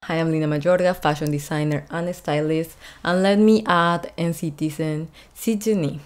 Hi, I'm Lina Mayorga, fashion designer and stylist, and let me add NCTzen Sydney.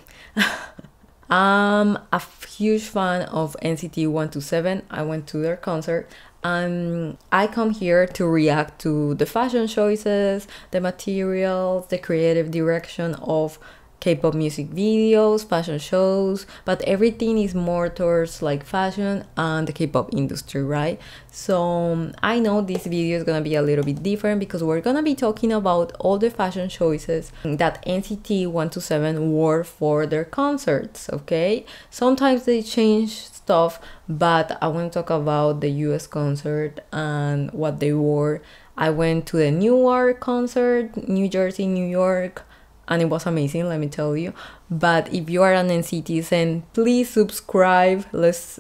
I'm a huge fan of NCT 127. I went to their concert and I come here to react to the fashion choices, the materials, the creative direction of K-pop music videos, fashion shows, but everything is more towards like fashion and the K-pop industry, right? So I know this video is gonna be a little bit different because we're gonna be talking about all the fashion choices that NCT 127 wore for their concerts, okay? Sometimes they change stuff, but I want to talk about the US concert and what they wore. I went to the Newark concert, New Jersey, New York, and it was amazing, let me tell you. But if you are an NCTzen, please subscribe. Let's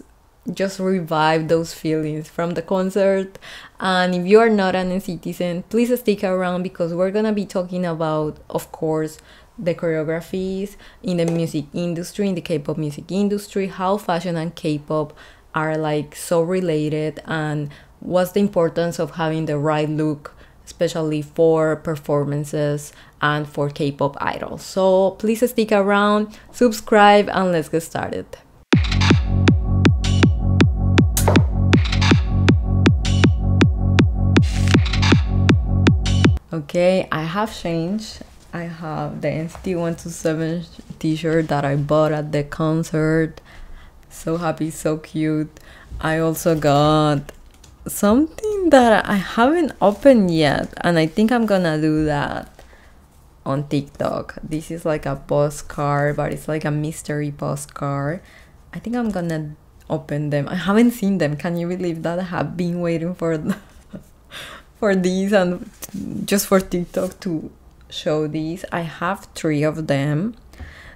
just revive those feelings from the concert. And if you are not an NCTzen, please stick around because we're gonna be talking about, of course, the choreographies in the music industry, in the K-pop music industry, how fashion and K-pop are like so related, and what's the importance of having the right look, especially for performances and for K-pop idols. So please stick around, subscribe, and let's get started. Okay, I have changed. I have the NCT 127 t-shirt that I bought at the concert. So happy, so cute. I also got something that I haven't opened yet, and I think I'm gonna do that on TikTok. This is like a postcard, but it's like a mystery postcard. I think I'm gonna open them. I haven't seen them. Can you believe that? I have been waiting for for these and just for TikTok to show these. I have 3 of them.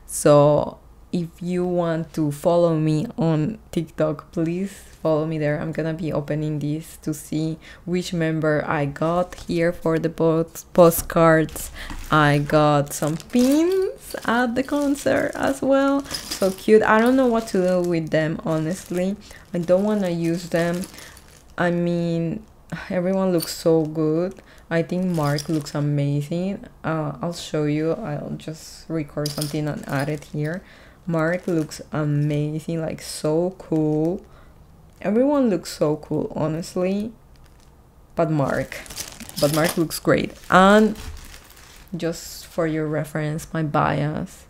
So if you want to follow me on TikTok, please follow me there. I'm gonna be opening this to see which member I got here for the postcards. I got some pins at the concert as well. So cute. I don't know what to do with them, honestly. I don't want to use them. I mean, everyone looks so good. I think Mark looks amazing. I'll show you. I'll just record something and add it here. Mark looks amazing, like so cool. Everyone looks so cool, honestly. But Mark looks great. And just for your reference, my bias,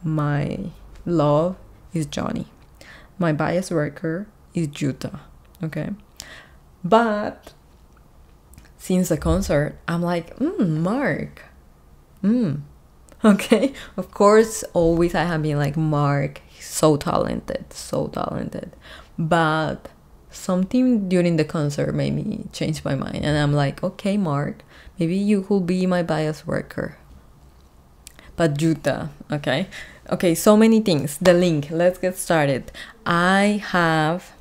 my love is Johnny. My bias worker is YUTA, okay? But since the concert, I'm like, Mark. Okay, of course, always I have been like, Mark, so talented, so talented. But something during the concert made me change my mind, and I'm like, okay, Mark, maybe you could be my bias worker. But YUTA, okay, so many things. The link, let's get started. I have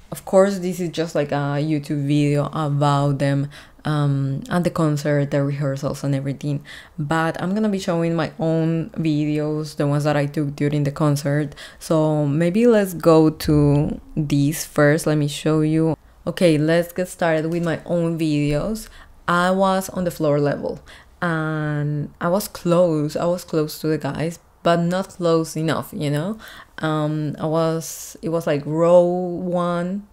of course, this is just like a YouTube video about them at the concert, the rehearsals and everything. But I'm gonna be showing my own videos, the ones that I took during the concert. So maybe let's go to these first. Let me show you. Okay, let's get started with my own videos. I was on the floor level and I was close to the guys, but not close enough, you know. It was like row 1,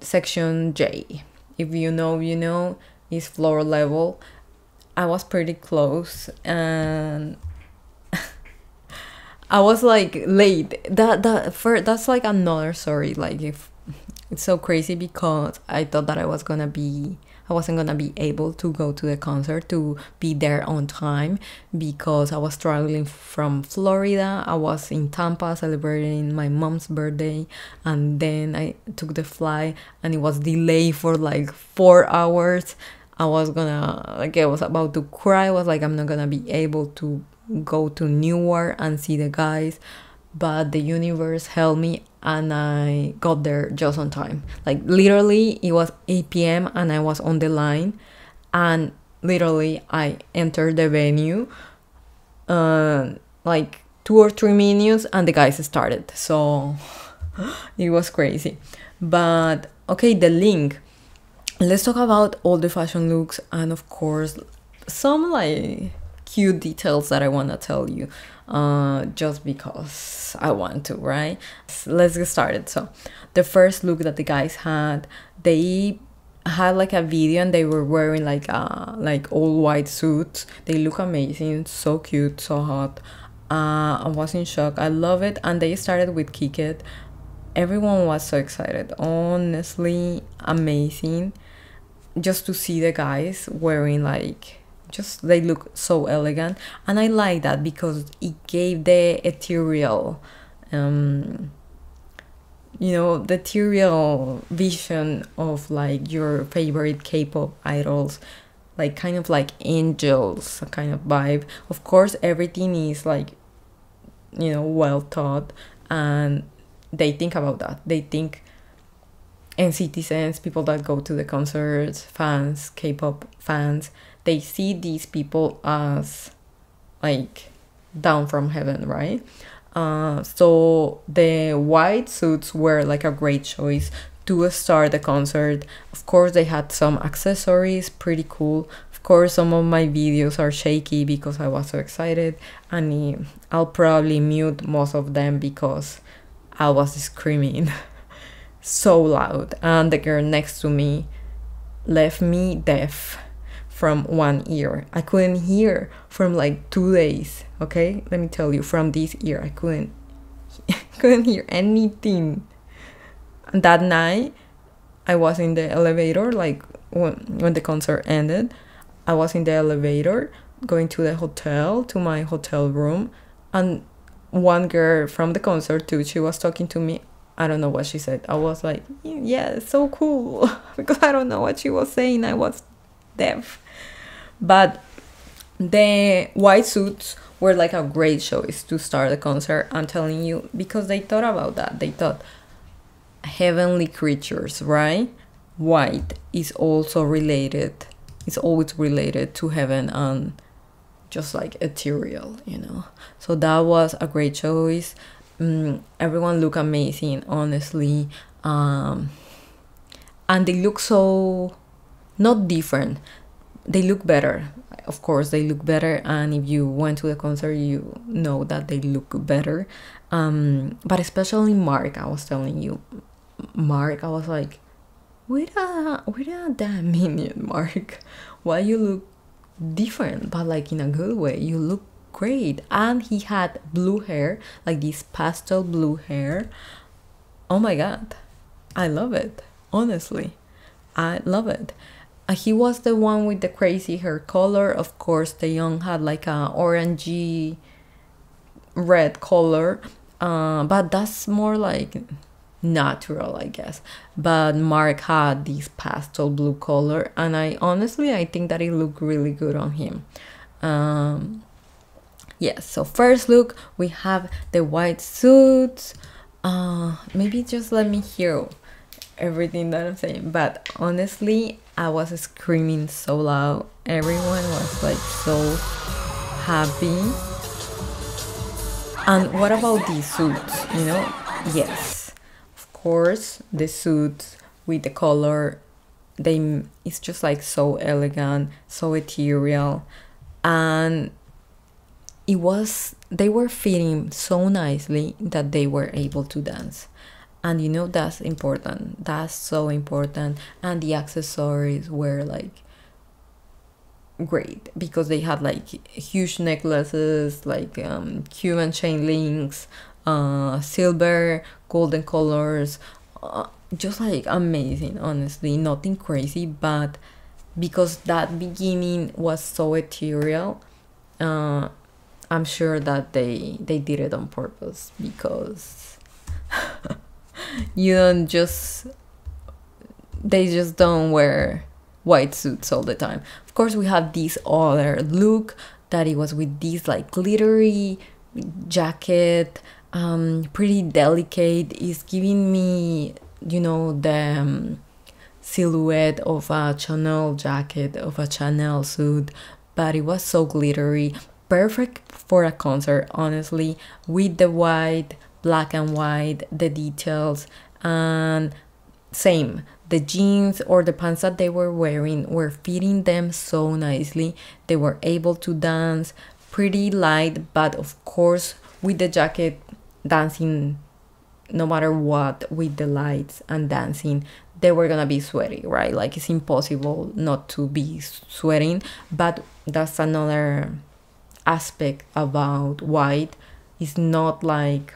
section J. If you know, you know, is floor level. I was pretty close and I was like late. That's like another story. Like, if it's so crazy because I thought that I wasn't gonna be able to go to the concert, to be there on time, because I was traveling from Florida. I was in Tampa celebrating my mom's birthday, and then I took the flight and it was delayed for like 4 hours. I was about to cry. I was like, I'm not gonna be able to go to Newark and see the guys. But the universe helped me and I got there just on time. Like, literally, it was 8 p.m. and I was on the line, and literally I entered the venue like 2 or 3 minutes and the guys started. So it was crazy. But okay, the link. let's talk about all the fashion looks, and of course some like cute details that I want to tell you, just because I want to, right? So let's get started. So the first look that the guys had, they had like a video and they were wearing like all white suits. They look amazing, so cute, so hot. I was in shock. I love it. And they started with Kick It. Everyone was so excited, honestly amazing, just to see the guys wearing like, just they look so elegant. And I like that because it gave the ethereal, the ethereal vision of like your favorite K-pop idols, like kind of like angels kind of vibe. Of course everything is like, well thought, and they think about that. They think, and citizens, people that go to the concerts, fans, K-pop fans, they see these people as like down from heaven, right? So the white suits were like a great choice to start the concert. Of course they had some accessories, pretty cool. Of course some of my videos are shaky because I was so excited, and I'll probably mute most of them because I was screaming so loud, and the girl next to me left me deaf from one ear. I couldn't hear from like 2 days. Okay, let me tell you, from this ear I couldn't hear anything. And that night I was in the elevator, like when the concert ended, I was in the elevator going to the hotel, to my hotel room, and one girl from the concert too, she was talking to me. I don't know what she said. I was like, yeah, so cool, because I don't know what she was saying. I was deaf. But the white suits were like a great choice to start the concert, I'm telling you, because they thought about that. They thought heavenly creatures, right? White is also related, it's always related to heaven and just like ethereal, so that was a great choice. Everyone looked amazing, honestly, and they look so not different, they look better. Of course they look better, and if you went to the concert you know that they look better. But especially Mark, I was telling you, Mark, I was like, wait a damn minute, Mark, why you look different, but like in a good way. You look great. And he had blue hair, like this pastel blue hair. Oh my god, I love it, honestly, I love it. He was the one with the crazy hair color. Of course TAEYONG had like a orangey red color, but that's more like natural, I guess. But Mark had this pastel blue color, and I think that it looked really good on him. Yes, so first look, we have the white suits. Maybe just let me hear everything that I'm saying, but honestly I was screaming so loud. Everyone was like so happy. And what about these suits, yes, of course the suits with the color, it's just like so elegant, so ethereal, and they were fitting so nicely that they were able to dance. And that's important, that's so important. And the accessories were like great because they had like huge necklaces, like Cuban chain links, silver, golden colors, just like amazing, honestly. Nothing crazy, but because that beginning was so ethereal, I'm sure that they did it on purpose, because they just don't wear white suits all the time. Of course we have this other look that it was with this like glittery jacket, pretty delicate. It's giving me the silhouette of a Chanel jacket, of a Chanel suit, but it was so glittery, perfect for a concert, honestly, with the white, black and white, the details, and same. The jeans or the pants that they were wearing were fitting them so nicely. They were able to dance pretty light, but of course with the jacket dancing no matter what, with the lights and dancing, they were gonna be sweaty, right? Like it's impossible not to be sweating. But that's another aspect about white. It's not like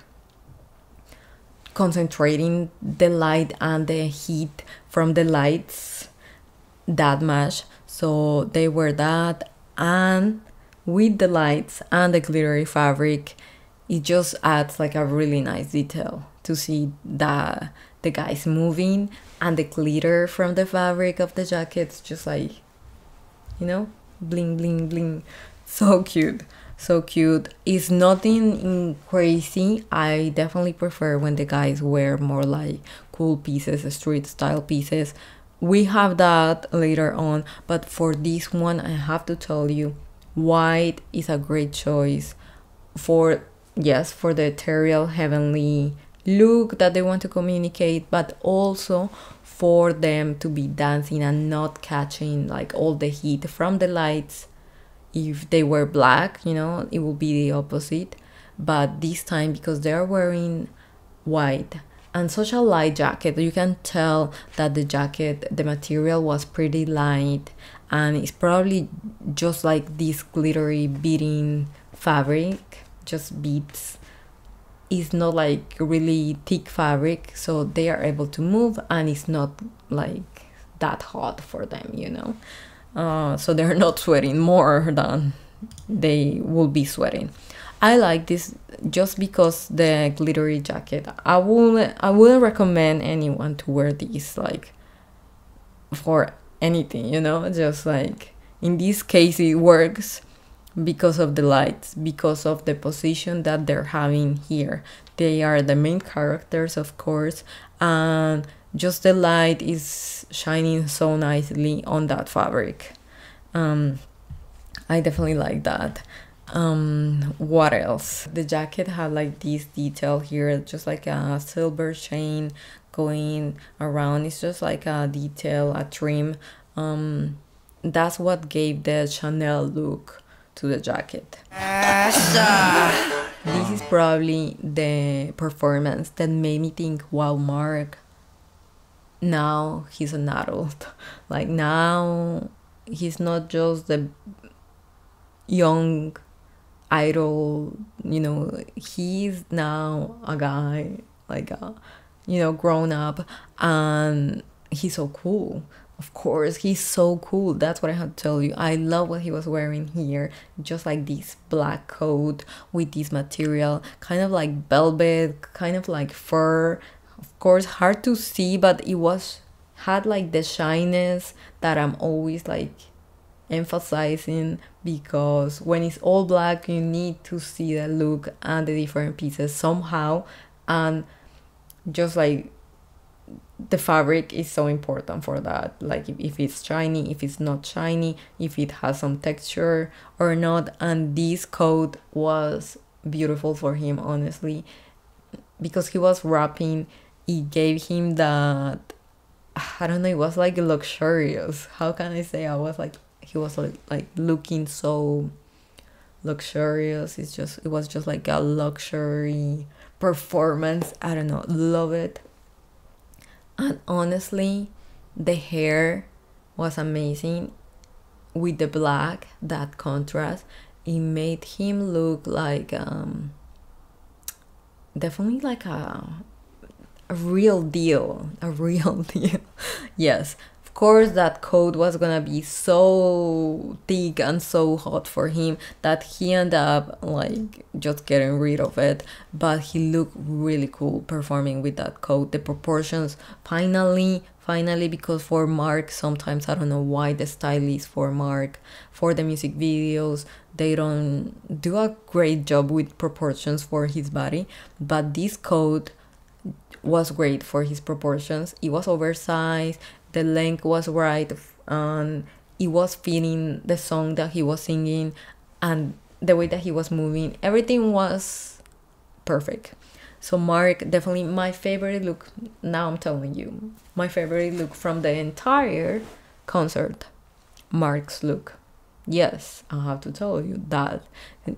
concentrating the light and the heat from the lights that much. So they wear that, and with the lights and the glittery fabric, it just adds like a really nice detail to see the guys moving, and the glitter from the fabric of the jackets just like, you know, bling bling bling. So cute, so cute. It's nothing crazy. I definitely prefer when the guys wear more like cool pieces, street style pieces. We have that later on, but for this one I have to tell you, white is a great choice for, yes, for the ethereal heavenly look that they want to communicate, but also for them to be dancing and not catching like all the heat from the lights. If they were black, you know, it will be the opposite. But this time, because they're wearing white and such a light jacket, you can tell that the jacket, the material was pretty light, and it's probably just like this glittery beading fabric, just beads. It's not like really thick fabric, so they are able to move, and it's not like that hot for them, you know. So they're not sweating more than they will be sweating. I like this just because the glittery jacket. I wouldn't recommend anyone to wear this like for anything, you know. Just like in this case, it works because of the lights, because of the position that they're having here. They are the main characters, of course, and just the light is shining so nicely on that fabric. I definitely like that. What else? The jacket had like this detail here, just like a silver chain going around. It's just like a detail, a trim. That's what gave the Chanel look to the jacket. This is probably the performance that made me think, wow, Mark, now he's an adult. Like now he's not just the young idol, you know, he's now a guy, like a, you know, grown up, and he's so cool. Of course, he's so cool. That's what I have to tell you. I love what he was wearing here. Just like this black coat with this material, kind of like velvet, kind of like fur. Of course, hard to see, but it had like the shyness that I'm always like emphasizing, because when it's all black, you need to see the look and the different pieces somehow. And just like the fabric is so important for that, like if it's shiny, if it's not shiny, if it has some texture or not. And this coat was beautiful for him, honestly, because he was rapping. It gave him that, I don't know, it was like luxurious. How can I say? He was like looking so luxurious. It was just like a luxury performance. I don't know, love it. And honestly, the hair was amazing with the black, that contrast. It made him look like definitely like a real deal, a real deal. Yes, of course that coat was gonna be so thick and so hot for him that he ended up like just getting rid of it, but he looked really cool performing with that coat. The proportions finally, because for Mark, sometimes I don't know why the stylists for Mark, for the music videos, they don't do a great job with proportions for his body, but this coat was great for his proportions. It was oversized, the length was right, and it was fitting the song that he was singing, and the way that he was moving, everything was perfect. So Mark, definitely my favorite look. Now I'm telling you, my favorite look from the entire concert, Mark's look. Yes, I have to tell you that.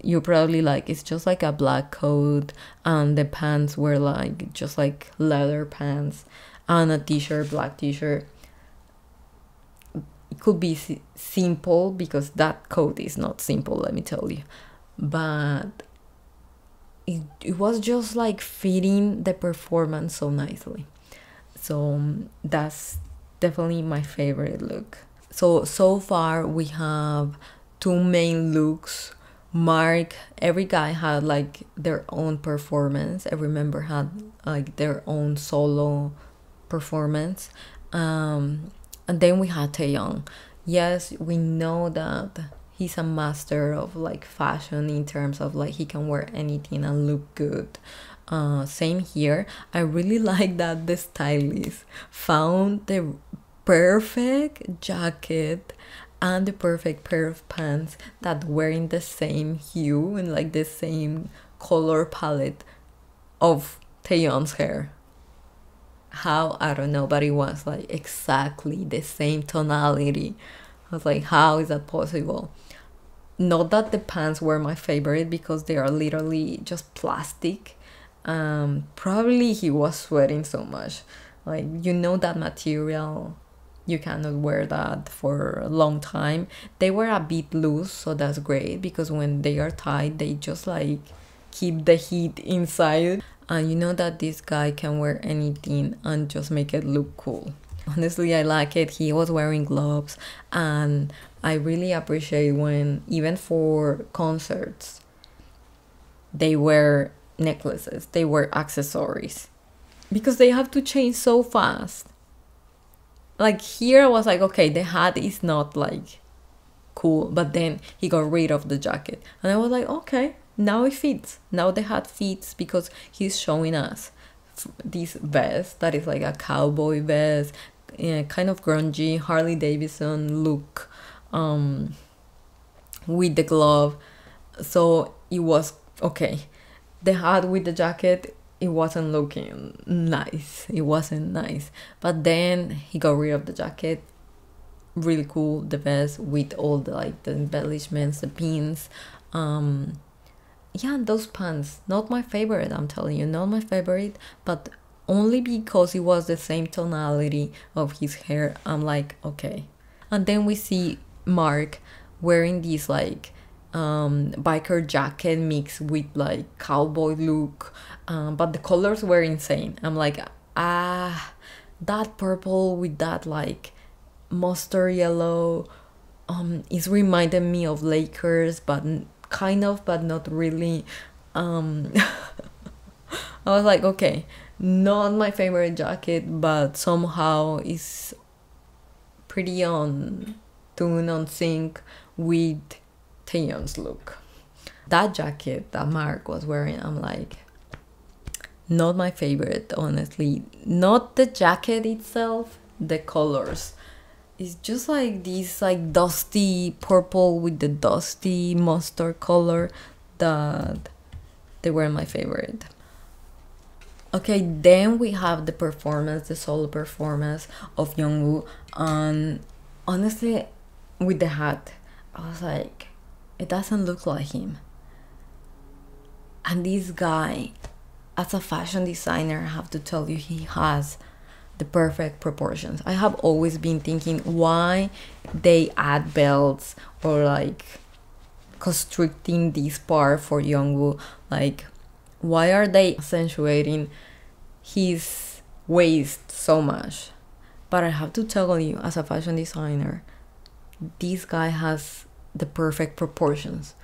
You probably like, it's just like a black coat, and the pants were like just like leather pants, and a t-shirt, black t-shirt. It could be simple, because that coat is not simple, let me tell you, but it was just like fitting the performance so nicely. So that's definitely my favorite look. So far we have two main looks. Mark, every guy had like their own performance. Every member had like their own solo performance. And then we had TAEYONG. Yes, we know that he's a master of like fashion, in terms of like he can wear anything and look good. Same here. I really like that the stylist found the perfect jacket and the perfect pair of pants that were in the same hue and like the same color palette of TAEYONG's hair. How, I don't know, but it was like exactly the same tonality. I was like, how is that possible? Not that the pants were my favorite, because they are literally just plastic. Probably he was sweating so much, like, you know, that material, you cannot wear that for a long time. They were a bit loose, so that's great, because when they are tight, they just like keep the heat inside, and you know that this guy can wear anything and just make it look cool. Honestly, I like it. He was wearing gloves, and I really appreciate when, even for concerts, they wear necklaces, they wear accessories, because they have to change so fast. Like here I was like, okay, the hat is not like cool, but then he got rid of the jacket, and I was like, okay, now it fits, now the hat fits, because he's showing us this vest that is like a cowboy vest, kind of grungy Harley Davidson look, with the glove. So it was okay. The hat with the jacket, it wasn't looking nice, it wasn't nice, but then he got rid of the jacket. Really cool, the vest with all the like the embellishments, the pins. Yeah, those pants, not my favorite, I'm telling you, not my favorite, but only because it was the same tonality of his hair, I'm like, okay. And then we see Mark wearing this like biker jacket mixed with like cowboy look, but the colors were insane. I'm like, that purple with that like mustard yellow, is reminding me of Lakers, but kind of, but not really. I was like, okay, not my favorite jacket, but somehow is pretty on tune, on sync with TAEYONG's look. That jacket that Mark was wearing, I'm like, not my favorite, honestly. Not the jacket itself, the colors. It's just like this like dusty purple with the dusty mustard color that they were my favorite. Okay, then we have the performance, the solo performance of JUNGWOO, and honestly, with the hat, I was like, it doesn't look like him. And this guy, as a fashion designer, I have to tell you, he has the perfect proportions. I have always been thinking why they add belts or like constricting this part for JUNGWOO. Like, why are they accentuating his waist so much? But I have to tell you, as a fashion designer, this guy has the perfect proportions.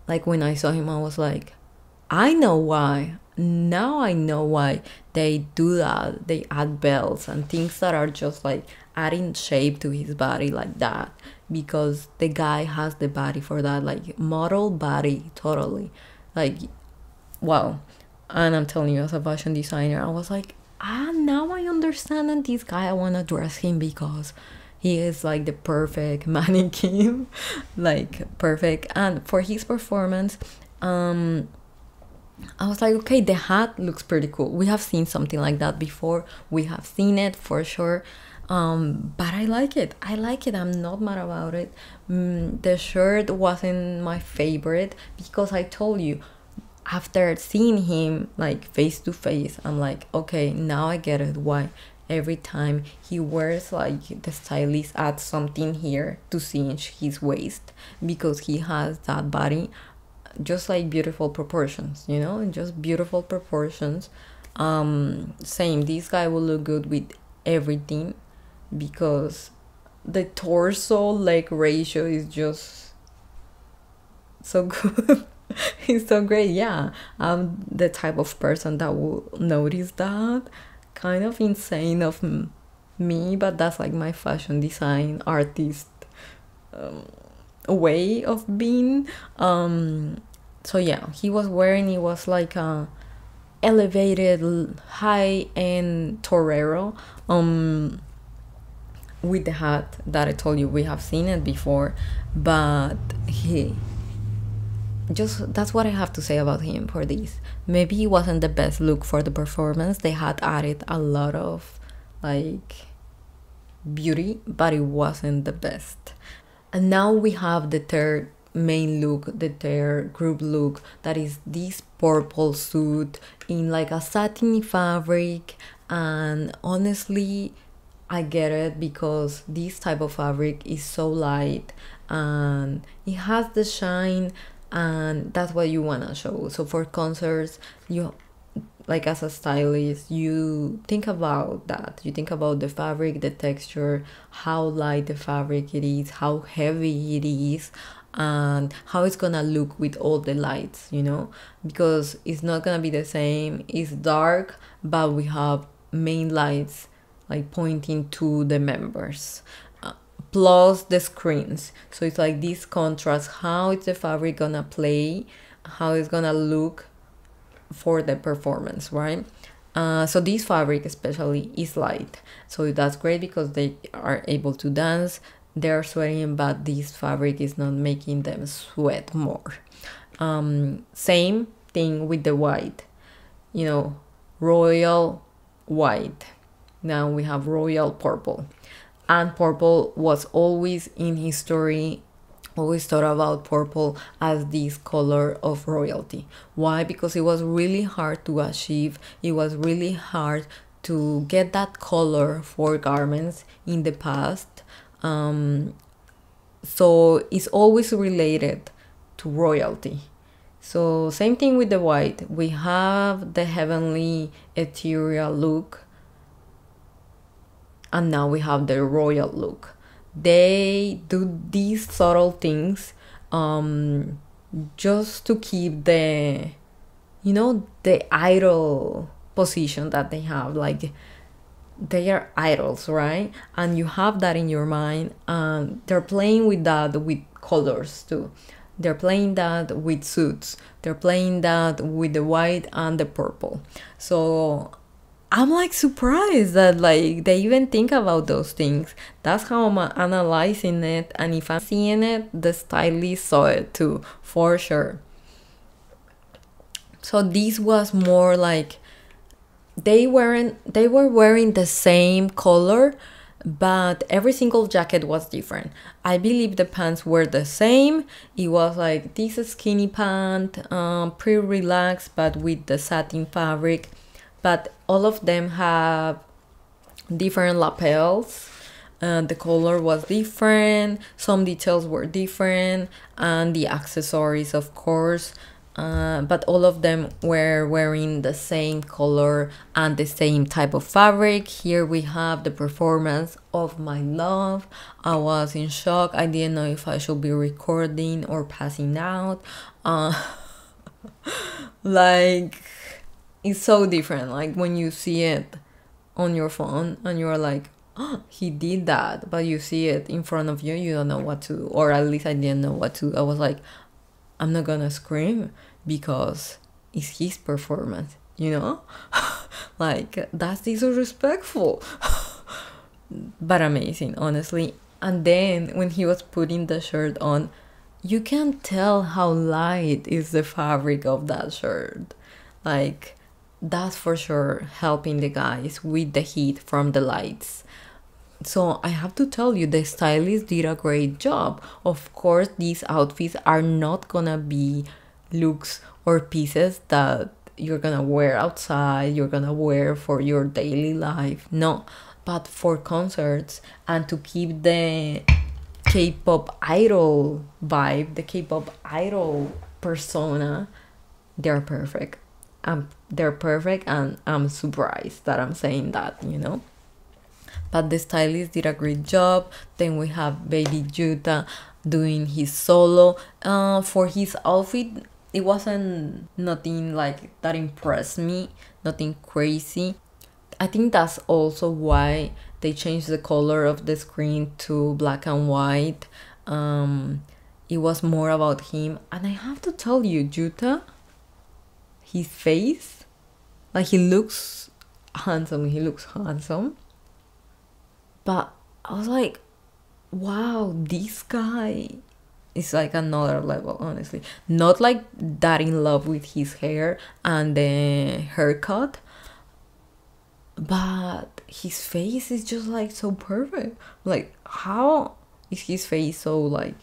Like when I saw him, I was like, I know why. Now I know why they do that. They add belts and things that are just like adding shape to his body like that, because the guy has the body for that, like model body, totally. Like, wow. And I'm telling you, as a fashion designer, I was like, now I understand that this guy, I want to dress him because he is like the perfect mannequin, like perfect. And for his performance, I was like, okay, the hat looks pretty cool. We have seen something like that before. We have seen it for sure. But I like it. I like it. I'm not mad about it. The shirt wasn't my favorite because I told you, after seeing him like face to face, I'm like, okay, now I get it why every time he wears, like, the stylist adds something here to cinch his waist, because he has that body, just like beautiful proportions, you know, just beautiful proportions. Same, this guy will look good with everything, because the torso leg ratio is just so good. He's so great. Yeah, I'm the type of person that will notice that. Kind of insane of me, but that's like my fashion design artist way of being. So yeah, he was wearing, it was like a elevated high-end torero, with the hat that I told you, we have seen it before, but he just, that's what I have to say about him for this. Maybe it wasn't the best look for the performance. They had added a lot of like beauty, but it wasn't the best. And now we have the third main look, the third group look, that is this purple suit in like a satiny fabric. And honestly, I get it, because this type of fabric is so light and it has the shine, and that's what you want to show. So for concerts, you, like, as a stylist, you think about that. You think about the fabric, the texture, how light the fabric it is, how heavy it is, and how it's gonna look with all the lights, you know, because it's not gonna be the same. It's dark, but we have main lights like pointing to the members, plus the screens. So it's like this contrast, how is the fabric gonna play, how it's gonna look for the performance, right? So this fabric especially is light, so that's great because they are able to dance. They're sweating, but this fabric is not making them sweat more. Same thing with the white, you know, royal white. Now we have royal purple, and purple was always in history, always thought about purple as this color of royalty. Why? Because it was really hard to achieve. It was really hard to get that color for garments in the past. So it's always related to royalty. So same thing with the white. We have the heavenly ethereal look, and now we have the royal look. They do these subtle things just to keep the, you know, the idol position that they have. Like, they are idols, right? And you have that in your mind, and they're playing with that with colors too. They're playing that with suits. They're playing that with the white and the purple. So I'm like surprised that like they even think about those things. That's how I'm analyzing it, and if I'm seeing it, the stylist saw it too, for sure. So this was more like they were wearing the same color, but every single jacket was different. I believe the pants were the same. It was like this skinny pant, pretty relaxed, but with the satin fabric. But all of them have different lapels. The color was different, some details were different, and the accessories, of course. But all of them were wearing the same color and the same type of fabric. Here we have the performance of my love. I was in shock. I didn't know if I should be recording or passing out. Like, it's so different, like when you see it on your phone and you're like, oh, he did that, but you see it in front of you, you don't know what to do. Or at least I didn't know what to do. I was like, I'm not gonna scream because it's his performance, you know? Like, that's disrespectful. But amazing, honestly. And then when he was putting the shirt on, you can tell how light is the fabric of that shirt. Like, that's for sure helping the guys with the heat from the lights. So I have to tell you, the stylist did a great job. Of course, these outfits are not gonna be looks or pieces that you're gonna wear outside, you're gonna wear for your daily life. No, but for concerts and to keep the K-pop idol vibe, the K-pop idol persona, they're perfect. They're perfect, and I'm surprised that I'm saying that, you know. But the stylist did a great job. Then we have baby YUTA doing his solo. For his outfit, it wasn't nothing like that impressed me, nothing crazy. I think that's also why they changed the color of the screen to black and white. It was more about him. And I have to tell you, YUTA, his face, like, he looks handsome. But I was like, wow, this guy is like another level, honestly. Not like that in love with his hair and the haircut, but his face is just like so perfect. Like, how is his face so, like,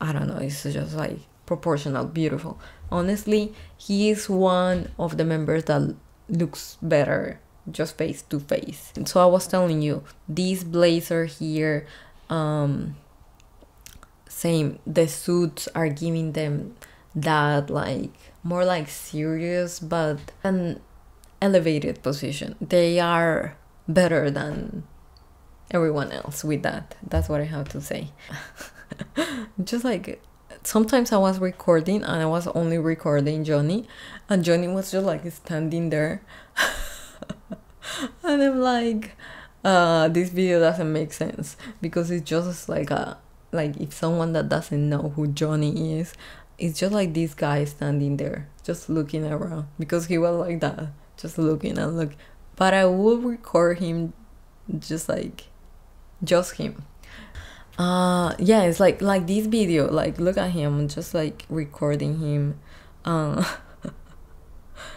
I don't know, it's just like proportional, beautiful. Honestly, he is one of the members that looks better just face to face. And so I was telling you, this blazer here, same, the suits are giving them that, like, more like serious but an elevated position. They are better than everyone else with that. That's what I have to say. Just like, sometimes I was recording and I was only recording Johnny, and Johnny was just like standing there. And I'm like, this video doesn't make sense, because it's just like if someone that doesn't know who Johnny is, it's just like this guy standing there just looking around, because he was like that, just looking and look. But I would record him just him. Yeah, it's like this video, like, look at him, just like recording him.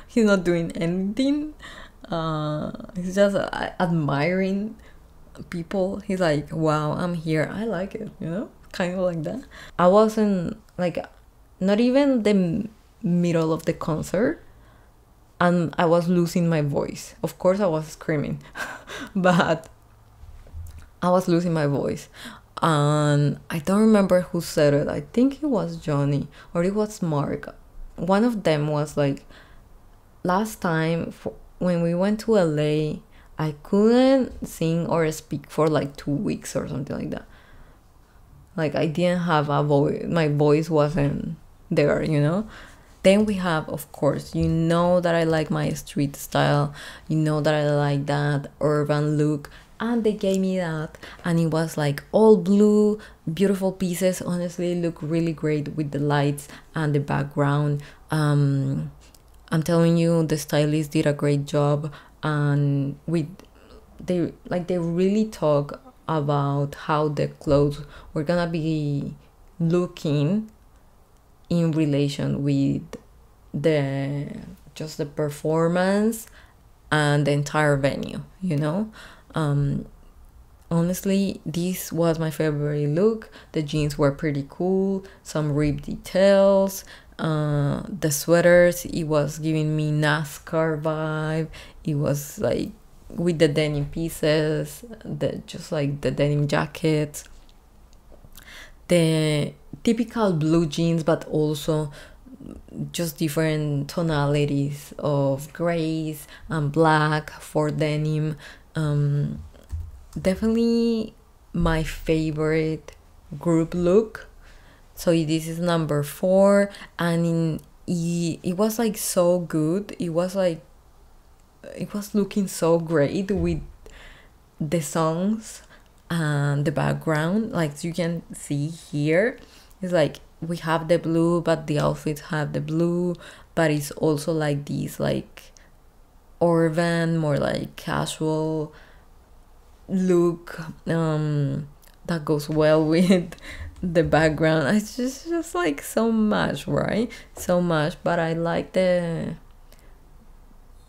He's not doing anything. He's just admiring people. He's like, wow, I'm here, I like it, you know, kind of like that. I wasn't like, not even the middle of the concert, and I was losing my voice. Of course I was screaming, but I was losing my voice. And I don't remember who said it. I think it was Johnny or it was Mark. One of them was like, last time when we went to LA, I couldn't sing or speak for like 2 weeks or something like that. Like, I didn't have a voice, my voice wasn't there, you know. Then we have, of course, you know that I like my street style, you know that I like that urban look, and they gave me that, and it was like all blue, beautiful pieces. Honestly, look really great with the lights and the background. I'm telling you, the stylist did a great job, and they really talk about how the clothes were gonna be looking in relation with the performance and the entire venue, you know. Honestly, this was my favorite look. The jeans were pretty cool, some rib details, the sweaters, it was giving me NASCAR vibe. It was like with the denim pieces, the denim jackets, the typical blue jeans, but also just different tonalities of grays and black for denim. Definitely my favorite group look. So this is number 4, and it was like so good. It was looking so great with the songs and the background. Like, you can see here, it's like we have the blue, but the outfits have the blue, but it's also like this, like, urban, more like casual look that goes well with the background. It's just like so much, right? So much. But I like the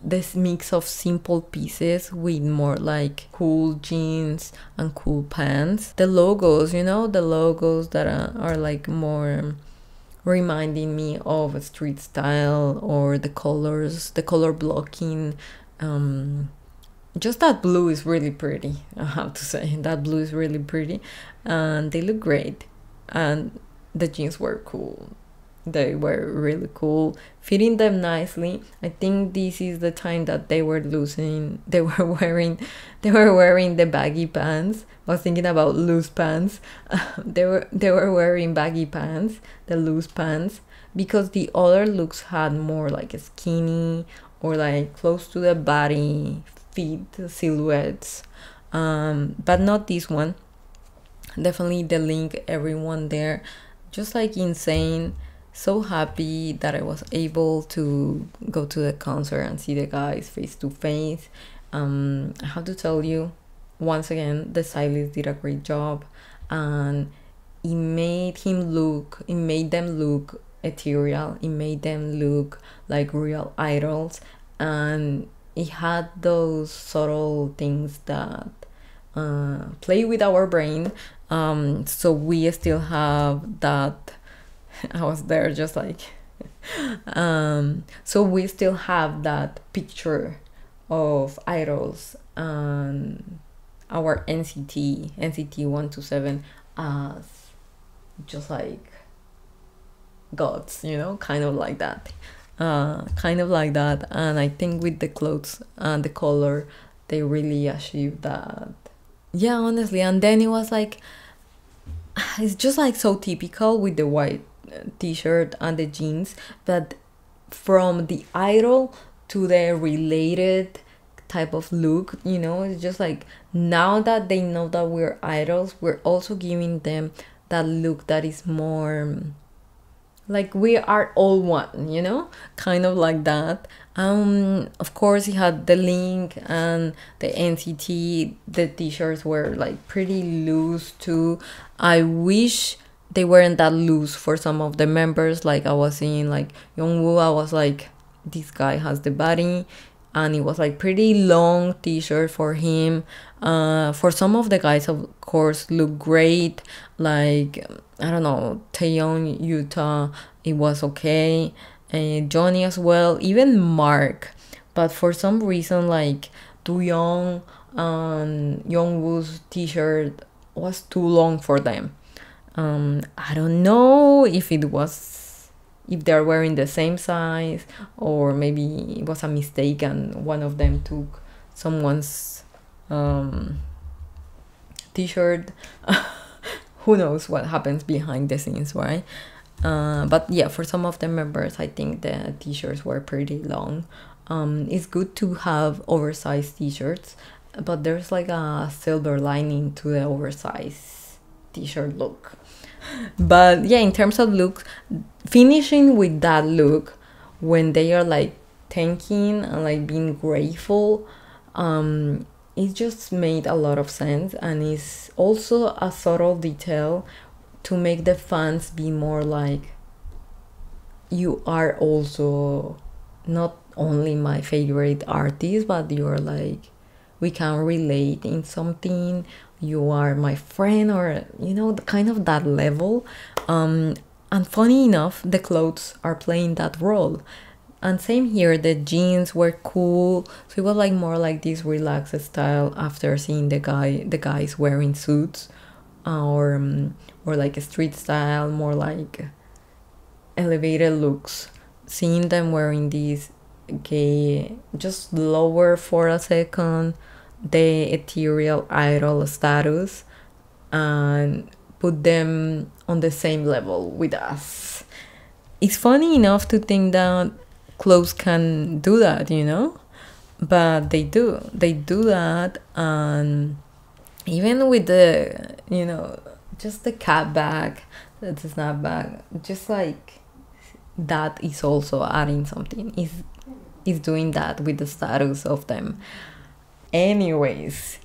this mix of simple pieces with more like cool jeans and cool pants. The logos, you know, the logos that are like more reminding me of a street style, or the colors, the color blocking. Just that blue is really pretty, I have to say. That blue is really pretty, and they look great. And the jeans were cool. They were really cool, fitting them nicely. I think this is the time that they were wearing the baggy pants. I was thinking about loose pants. They were wearing baggy pants, the loose pants, because the other looks had more like a skinny or like close to the body fit silhouettes, but not this one. Definitely the link, everyone there, just like insane. So happy that I was able to go to the concert and see the guys face to face. I have to tell you, once again, the stylist did a great job, and it made them look ethereal. It made them look like real idols, and it had those subtle things that play with our brain. So we still have that. I was there just like so we still have that picture of idols and our NCT 127 as just like gods, you know, kind of like that. And I think with the clothes and the color, they really achieved that. Yeah, honestly. And then it was like, it's just like so typical with the white t-shirt and the jeans, but from the idol to the related type of look, you know, it's just like, now that they know that we're idols, we're also giving them that look that is more like we are all one, you know, kind of like that. Of course, he had the link and the NCT. The t-shirts were like pretty loose too. I wish they weren't that loose for some of the members. Like I was seeing like JUNGWOO, I was like, this guy has the body, and it was like pretty long t-shirt for him. For some of the guys, of course, look great. Like, I don't know, TAEYONG, YUTA, it was okay. And Johnny as well, even Mark. But for some reason, like TAEYONG and JUNGWOO's t-shirt was too long for them. I don't know if they're wearing the same size, or maybe it was a mistake and one of them took someone's t-shirt. Who knows what happens behind the scenes, right? But yeah, for some of the members, I think the t-shirts were pretty long. It's good to have oversized t-shirts, but there's like a silver lining to the oversized t-shirt look. But yeah, in terms of looks, finishing with that look when they are like thanking and like being grateful, it just made a lot of sense, and it's also a subtle detail to make the fans be more like, you are also not only my favorite artist, but you're like, we can relate in something, you are my friend, or you know, the kind of that level. And funny enough, the clothes are playing that role. And same here, the jeans were cool, so it was like more like this relaxed style after seeing the guys wearing suits, or like a street style, more like elevated looks. Seeing them wearing these gay, just lower for a second the ethereal idol status and put them on the same level with us. It's funny enough to think that clothes can do that, you know, but they do that. And even with the, you know, just the cat bag, the snapback, just like that is also adding something, is doing that with the status of them. Anyways,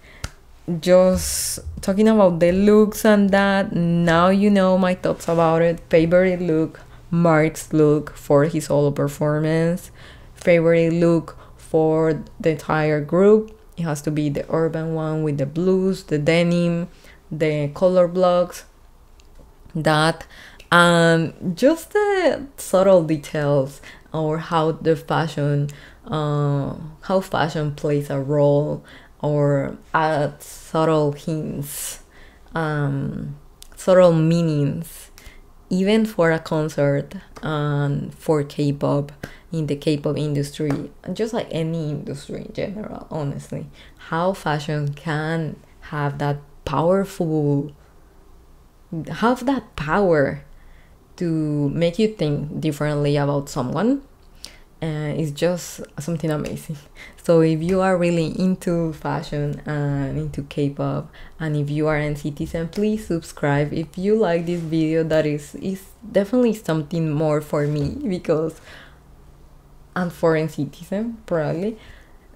just talking about the looks and that, now you know my thoughts about it. Favorite look, Mark's look for his solo performance. Favorite look for the entire group. It has to be the urban one with the blues, the denim, the color blocks, that, and just the subtle details, or how the fashion, how fashion plays a role, or adds subtle hints, subtle meanings, even for a concert, and for K-pop, in the K-pop industry, and just like any industry in general, honestly, how fashion can have that power to make you think differently about someone. It's just something amazing. So if you are really into fashion and into K-pop, and if you are a citizen, please subscribe. If you like this video, that is definitely something more for me, because I'm foreign citizen, probably.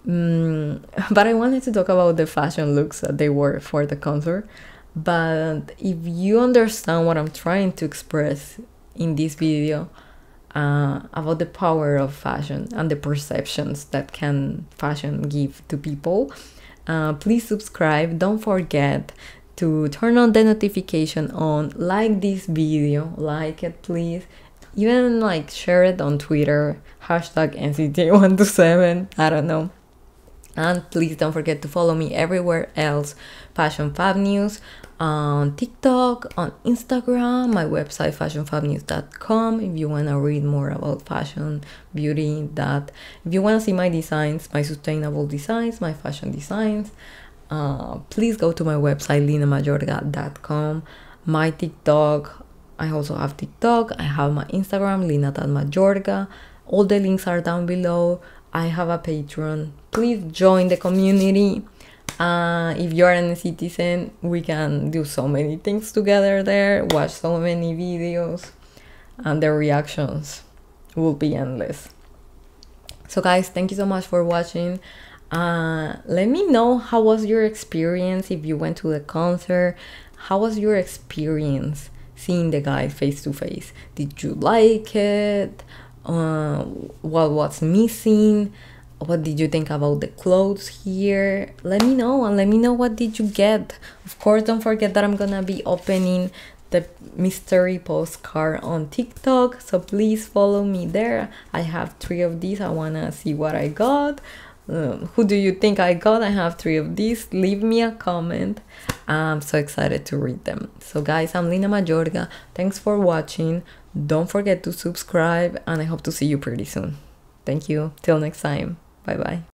But I wanted to talk about the fashion looks that they wore for the concert. But if you understand what I'm trying to express in this video, about the power of fashion and the perceptions that can fashion give to people, please subscribe. Don't forget to turn on the notification on, like this video, like it please, even like share it on Twitter, hashtag NCT127, I don't know. And please don't forget to follow me everywhere else, Fashion Fab News, on TikTok, on Instagram, my website fashionfabnews.com, if you want to read more about fashion, beauty, that. If you want to see my designs, my sustainable designs, my fashion designs, please go to my website linamayorga.com. My TikTok, I also have TikTok, I have my Instagram, lina.mayorga. All the links are down below. I have a Patreon. Please join the community. If you're a citizen, we can do so many things together there, watch so many videos, and the reactions will be endless. So guys, thank you so much for watching. Let me know, how was your experience if you went to the concert? How was your experience seeing the guys face to face? Did you like it? What was missing? What did you think about the clothes here? Let me know, and let me know what did you get. Of course, don't forget that I'm gonna be opening the mystery postcard on TikTok, so please follow me there. I have 3 of these. I wanna see what I got. Who do you think I got? I have 3 of these. Leave me a comment. I'm so excited to read them. So guys, I'm Lina Mayorga. Thanks for watching. Don't forget to subscribe, and I hope to see you pretty soon. Thank you. Till next time. Bye bye.